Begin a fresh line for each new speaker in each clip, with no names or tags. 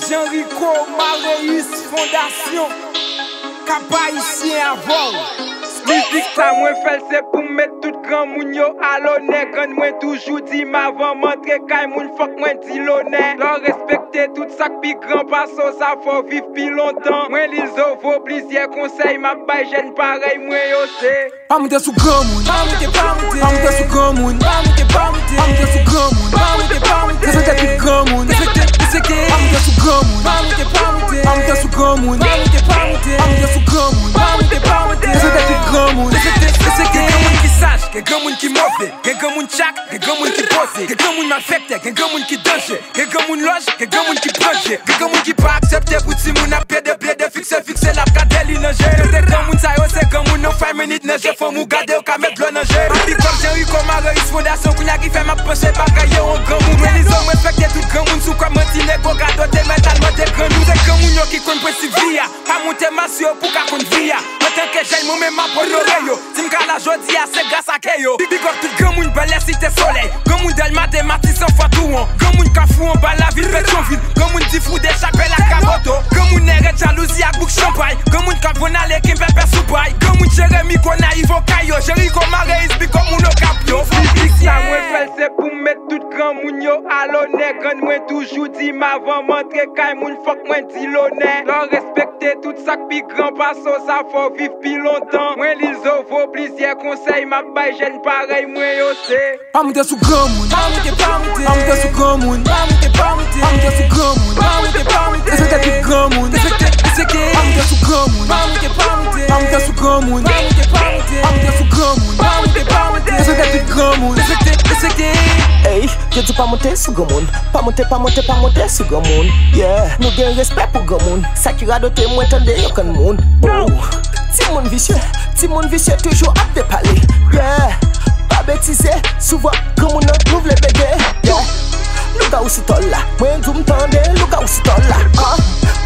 Jean-Rico Maréis Fondation Kapa ici à vol.
Musique ça moi fait c'est pour mettre tout grand moun yo à l'honneur. Quand moi toujours dit m'avant montrer kay moun fuck moi dit l'honneur. Leur respecter tout ça pi grand passo ça faut vivre pi longtemps. Moi liso vos plusieurs conseils m'a bay jeune pareil moi yo c'est.
Pas monter sous grand moun, pas monter sous grand moun, pas monter sous grand moun, pas monter c'est tout grand moun, c'est que pas monter sous grand moun, pas monter sous grand moun, pas monter sous grand moun, pas monter c'est tout grand moun, c'est que grand moun qui sage, que grand moun qui mauvais, que grand moun chac, que grand moun qui posé, que grand moun malfecté, que grand moun qui danger, que grand moun loge, que grand moun qui proche, que grand moun qui pas accepté pour ti moun a pied de fixer la cadelle inanger. C'est grand moun ça yo c'est grand moun non 5 minutes nager faut mou garder au ka mettre l'eau nager. Puis comme Jean-Rico Maréis Fondation kounya qui fait ma pencher pas cailler un grand moun. Mais les hommes respectent tout grand moun sous comme tine go gado te mentalement des grand moun. C'est grand moun yo qui connaît principe via, pas monter massio pour ka connaît via. En tant que jeune moi même ma pour l'oreille. Sim ka la jodi a c'est grâce à Keyo. Big up tout grand moun belle cité soleil. Grand moun del mathématiques sans fatouan. Grand moun ka fou en bas la ville Pétionville. Grand moun di fou d'échapper la caboto. Grand moun nègre jalousie à bouc champagne. Grand moun ka vonale qui pepper sous paille. Grand moun Jérémy qu'on arrive au caillou. Jean-Rico Maréis big up moun au capio.
Ça moi fait c'est pour mettre tout grand moun yo à l'honneur. Quand moi toujours dit m'avant montrer kay moun fuck moi dit l'honneur. Leur respecter tout ça pi grand passo ça faut vivre pi longtemps. Moi liso vos plusieurs conseils m'a bay jeune pareil moi yo c'est.
Pas monter sous grand moun, pas monter sous grand moun, pas monter sous grand moun, pas monter c'est tout grand moun, c'est que pas monter sous grand moun, pas monter sous grand moun, pas monter sous grand moun, pas monter c'est tout grand moun, c'est que
hey, je dis pas monter sous grand moun, pas monter sous grand moun. Yeah, nous gain respect pour grand moun. Ça qui radote moi tande yo kan moun. Ti moun vicieux toujours à te parler. Yeah, pas bêtiser, souvent grand moun ouvre les bébés. Yeah, louga ou si tol là, moi tout m'tende, louga ou si tol là.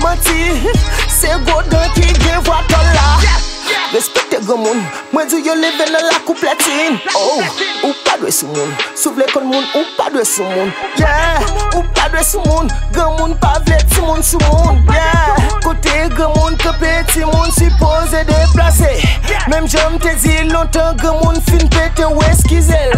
Menti, c'est godin qui vient voir tol là. Respectez grand moun, moi dis yo leve dans la coupletine. Oh, ou pas de sous moun, souffle kon moun, ou pas de sous moun. Yeah, ou pas de sous moun, grand moun pas vle ti moun sous moun. Yeah, côté grand moun que petit moun supposé déplacer. Même j'aime te dit longtemps grand moun fin pété ou esquizel.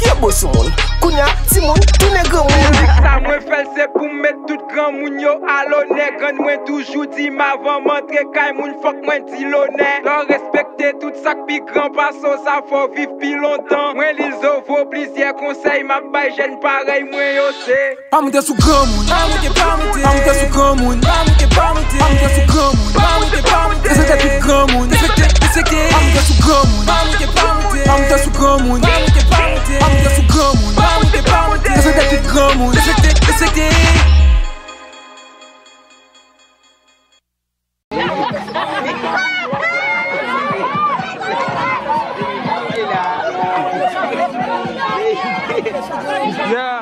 Y'a beau sous moun, kounya ti moun, tout n'est grand moun.
Ça moi fait c'est pour mettre tout grand moun yo à l'honneur. Quand moi toujours dit m'avant montrer kay moun fuck moi dit l'honneur. Leur respecter tout ça pi grand passo ça faut vivre pi longtemps. Moi liso vos plusieurs conseils m'a bay jeune pareil moi yo c'est.
Pas monter sous grand moun, pas monter sous grand moun, pas monter sous grand moun, pas monter c'est tout grand moun, c'est que pas monter sous grand moun, pas monter sous grand moun, pas monter sous grand moun, pas monter c'est tout grand moun, c'est que
Yeah.